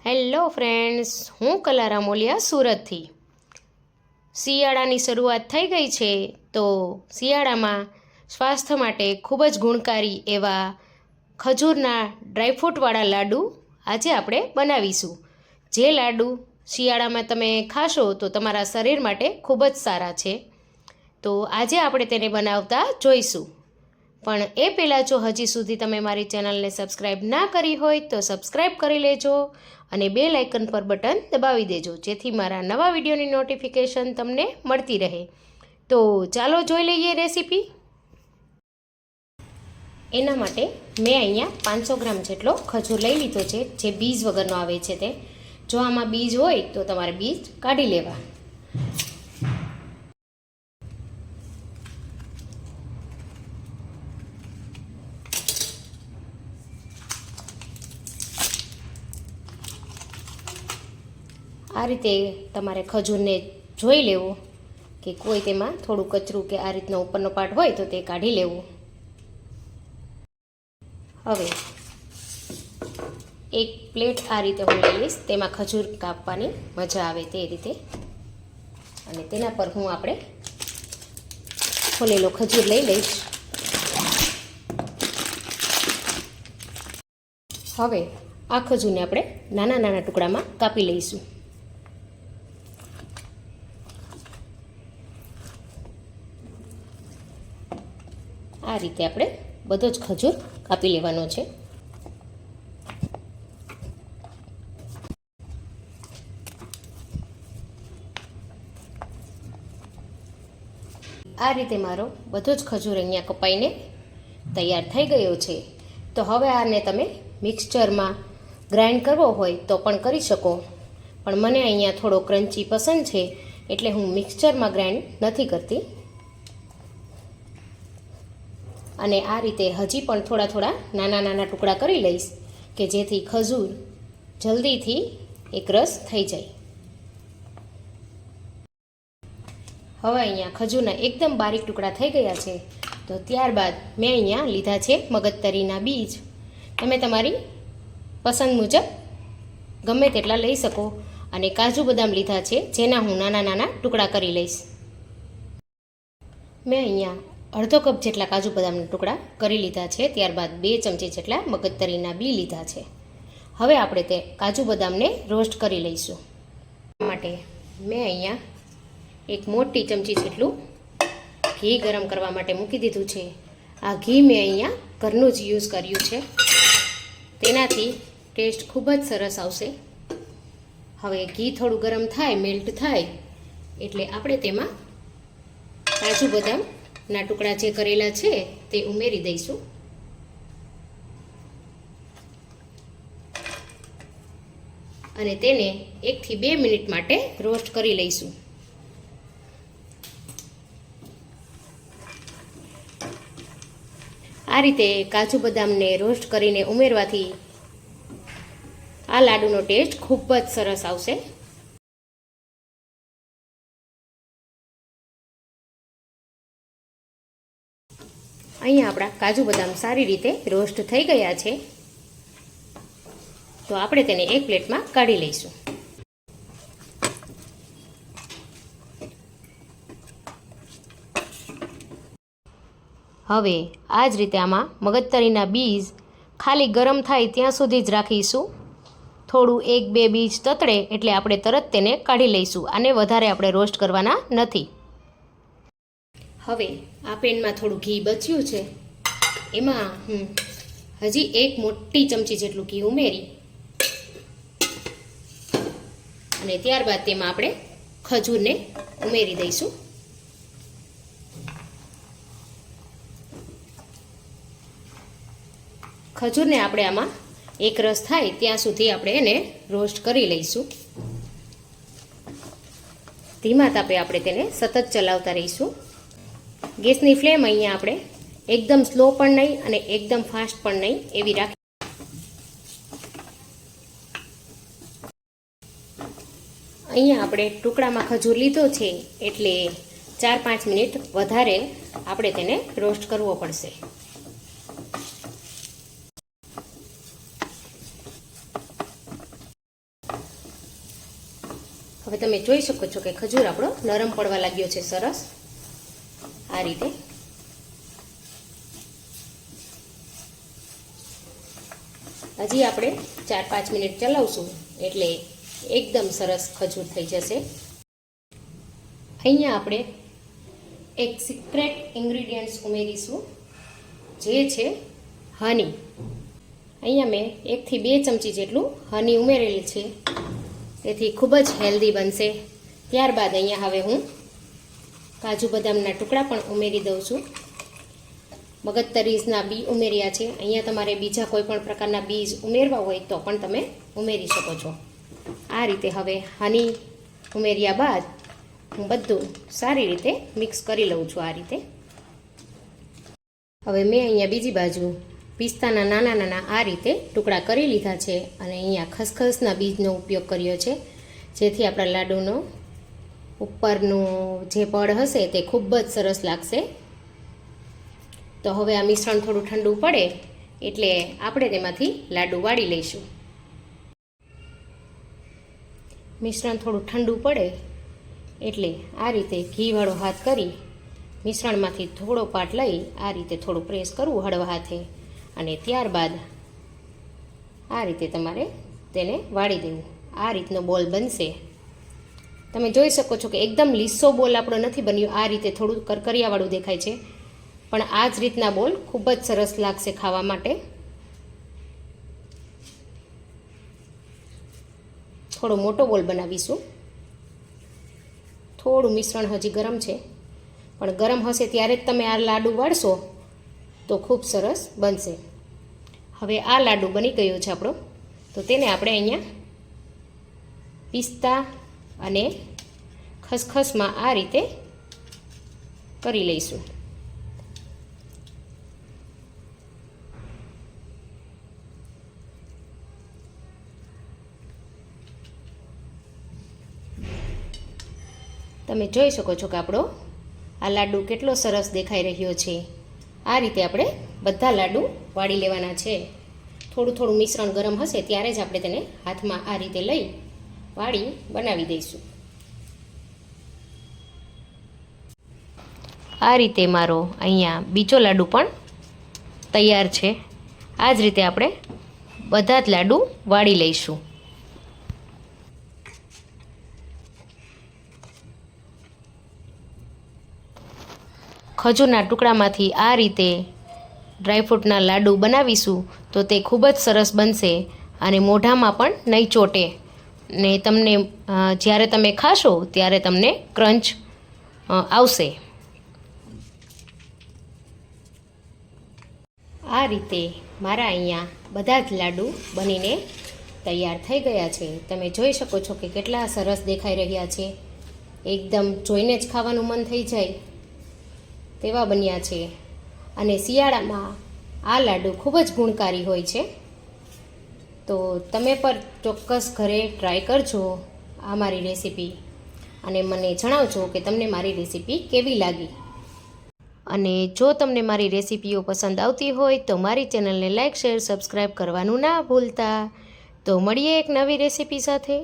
Hello friends, હું કલા રામોલિયા સુરતથી. શિયાળાની શરૂઆત થઈ ગઈ છે, તો શિયાળામાં સ્વાસ્થ્ય માટે ખૂબ જ ગુણકારી એવા ખજૂરના ડ્રાયફ્રૂટવાળા લાડુ આજે આપણે બનાવીશું. જે લાડુ શિયાળામાં તમે ખાશો તો તમારા શરીર માટે ખૂબ જ સારા છે. તો આજે આપણે તેને બનાવતા જોઈશું. પણ એ પહેલાં જો હજી સુધી તમે મારી ચેનલને સબસ્ક્રાઈબ ના કરી હોય તો સબસ્ક્રાઈબ કરી લેજો અને બેલ આઇકન પર બટન દબાવી દેજો, જેથી મારા નવા વિડીયોની નોટિફિકેશન તમને મળતી રહે. તો ચાલો જોઈ લઈએ રેસીપી. એના માટે મેં અહીંયા 500 ગ્રામ જેટલો ખજૂર લઈ લીધો છે, જે બીજ વગરનો આવે છે તે. જો આમાં બીજ હોય તો તમારે બીજ કાઢી લેવા. આ રીતે તમારે ખજૂરને જોઈ લેવું કે કોઈ તેમાં થોડું કચરું કે આ રીતનો ઉપરનો પાર્ટ હોય તો તે કાઢી લેવું. હવે એક પ્લેટ આ રીતે હું લઈ લઈશ, તેમાં ખજૂર કાપવાની મજા આવે તે રીતે, અને તેના પર હું આપણે ફોલેલો ખજૂર લઈ લઈશ. હવે આ ખજૂરને આપણે નાના નાના ટુકડામાં કાપી લઈશું. આ રીતે આપણે બધો જ ખજૂર કાપી લેવાનો છે. આ રીતે મારો બધો જ ખજૂર અહીંયા કપાઈને તૈયાર થઈ ગયો છે. તો હવે આને તમે મિક્સચરમાં ગ્રાઇન્ડ કરવો હોય તો પણ કરી શકો, પણ મને અહીંયા થોડો ક્રન્ચી પસંદ છે એટલે હું મિક્સચરમાં ગ્રાઇન્ડ નથી કરતી. અને આ રીતે હજી પણ થોડા થોડા નાના નાના ટુકડા કરી લઈશ કે જેથી ખજૂર જલ્દીથી એકરસ થઈ જાય. હવે અહીંયા ખજૂરના એકદમ બારીક ટુકડા થઈ ગયા છે. તો ત્યારબાદ મેં અહીંયા લીધા છે મગજતરીના બીજ. તમે તમારી પસંદ મુજબ ગમે તેટલા લઈ શકો. અને કાજુ બદામ લીધા છે, જેના હું નાના નાના ટુકડા કરી લઈશ. મેં અહીંયા અડધો કપ જેટલા કાજુ બદામના ટુકડા કરી લીધા છે. ત્યારબાદ 2 ચમચી જેટલા મગજતરીના બી લીધા છે. હવે આપણે તે કાજુ બદામને રોસ્ટ કરી લઈશું. માટે મેં અહીંયા એક મોટી ચમચી જેટલું ઘી ગરમ કરવા માટે મૂકી દીધું છે. આ ઘી મેં અહીંયા ઘરનું જ યુઝ કર્યું છે, તેનાથી ટેસ્ટ ખૂબ જ સરસ આવશે. હવે ઘી થોડું ગરમ થાય, મેલ્ટ થાય એટલે આપણે તેમાં કાજુ બદામના ટુકડા જે કરેલા છે તે ઉમેરી દઈશું. અને તેને 1 થી 2 મિનિટ માટે રોસ્ટ કરી લઈશું. આ રીતે કાજુ બદામને રોસ્ટ કરીને ઉમેરવાથી આ લાડુનો ટેસ્ટ ખૂબ જ સરસ આવશે. અહીંયા આપણા કાજુ બદામ સારી રીતે રોસ્ટ થઈ ગયા છે. તો આપણે તેને એક પ્લેટમાં કાઢી લઈશું. હવે આ જ રીતે આમાં મગજતરીના બીજ ખાલી ગરમ થાય ત્યાં સુધી જ રાખીશું. થોડું 1-2 બીજ તતડે એટલે આપણે તરત તેને કાઢી લઈશું. આને વધારે આપણે રોસ્ટ કરવાના નથી. હવે આ પેનમાં થોડું ઘી બચ્યું છે, એમાં હું હજી 1 મોટી ચમચી જેટલું ઘી ઉમેરી અને ત્યારબાદ તેમાં આપણે ખજૂરને ઉમેરી દઈશું. ખજૂરને આપણે આમાં એક રસ થાય ત્યાં સુધી આપણે એને રોસ્ટ કરી લઈશું. ધીમા તાપે આપણે તેને સતત ચલાવતા રહીશું. ગેસની ફ્લેમ અહીંયા આપણે એકદમ સ્લો પણ નહીં અને એકદમ ફાસ્ટ પણ નહીં એવી રાખી. અહીંયા આપણે ટુકડામાં ખજૂર લીધો છે એટલે 4-5 મિનિટ વધારે આપણે તેને રોસ્ટ કરવો પડશે. હવે તમે જોઈ શકો છો કે ખજૂર આપણો નરમ પડવા લાગ્યો છે સરસ આ રીતે. હજી આપણે 4-5 મિનિટ ચલાવશું એટલે એકદમ સરસ ખજૂર થઈ જશે. અહીંયા આપણે એક સિક્રેટ ઇન્ગ્રીડિયન્ટ્સ ઉમેરીશું જે છે હની. અહીંયા મેં 1 થી 2 ચમચી જેટલું હની ઉમેરેલી છે, તેથી ખૂબ જ હેલ્ધી બનશે. ત્યારબાદ અહીંયા હવે હું કાજુ બદામના ટુકડા પણ ઉમેરી દઉં છું. મગજતરીના બી ઉમેર્યા છે. અહીંયા તમારે બીજા કોઈ પણ પ્રકારના બીજ ઉમેરવા હોય તો પણ તમે ઉમેરી શકો છો. આ રીતે હવે હની ઉમેર્યા બાદ હું બધું સારી રીતે મિક્સ કરી લઉં છું. આ રીતે હવે મેં અહીંયા બીજી બાજુ પિસ્તાના નાના નાના આ રીતે ટુકડા કરી લીધા છે અને અહીંયા ખસખસના બીજનો ઉપયોગ કર્યો છે, જેથી આપણા લાડુનો ઉપરનું જે પડ હશે તે ખૂબ જ સરસ લાગશે. તો હવે આ મિશ્રણ થોડું ઠંડુ પડે એટલે આપણે તેમાંથી લાડુ વાળી લઈશું. મિશ્રણ થોડું ઠંડુ પડે એટલે આ રીતે ઘીવાળો હાથ કરી મિશ્રણમાંથી થોડો પાટ લઈ આ રીતે થોડું પ્રેસ કરવું હળવા હાથે અને ત્યારબાદ આ રીતે તમારે તેને વાળી દેવું. આ રીતનો બોલ બનશે. તમે જોઈ શકો છો કે એકદમ લીસો બોલ આપણો નથી બન્યો. આ રીતે થોડું કરકરિયાવાળું દેખાય છે, પણ આ જ રીતના બોલ ખૂબ જ સરસ લાગશે ખાવા માટે. થોડો મોટો બોલ બનાવીશું. થોડું મિશ્રણ હજી ગરમ છે, પણ ગરમ હશે ત્યારે જ તમે આ લાડુ વાળશો તો ખૂબ સરસ બનશે. હવે આ લાડુ બની ગયો છે આપણો, તો તેને આપણે અહીંયા પિસ્તા અને ખસખસમાં આ રીતે કરી લઈશું. તમે જોઈ શકો છો કે આપણો આ લાડુ કેટલો સરસ દેખાઈ રહ્યો છે. આ રીતે આપણે બધા લાડુ વાળી લેવાના છે. થોડું થોડું મિશ્રણ ગરમ હશે ત્યારે જ આપણે તેને હાથમાં આ રીતે લઈ વાળી બનાવી દઈશું. આ રીતે મારો અહીંયા બીજો લાડુ પણ તૈયાર છે. આ જ રીતે આપણે બધા જ લાડુ વાળી લઈશું. ખજૂરના ટુકડામાંથી આ રીતે ડ્રાયફ્રૂટના લાડુ બનાવીશું તો તે ખૂબ જ સરસ બનશે અને મોઢામાં પણ નહીં ચોટે ને તમને જ્યારે તમે ખાશો ત્યારે તમને ક્રંચ આવશે. આ રીતે મારા અહીંયા બધા જ લાડુ બનીને તૈયાર થઈ ગયા છે. તમે જોઈ શકો છો કે કેટલા સરસ દેખાઈ રહ્યા છે. એકદમ જોઈને જ ખાવાનું મન થઈ જાય તેવા બન્યા છે. અને શિયાળામાં આ લાડુ ખૂબ જ ગુણકારી હોય છે. તો તમે પણ ચોક્કસ ઘરે ટ્રાય કરજો આ મારી રેસીપી અને મને જણાવજો કે તમને મારી રેસીપી કેવી લાગી. અને જો તમને મારી રેસીપીઓ પસંદ આવતી હોય તો મારી ચેનલને લાઇક, શેર, સબસ્ક્રાઈબ કરવાનું ના ભૂલતા. તો મળીએ એક નવી રેસીપી સાથે.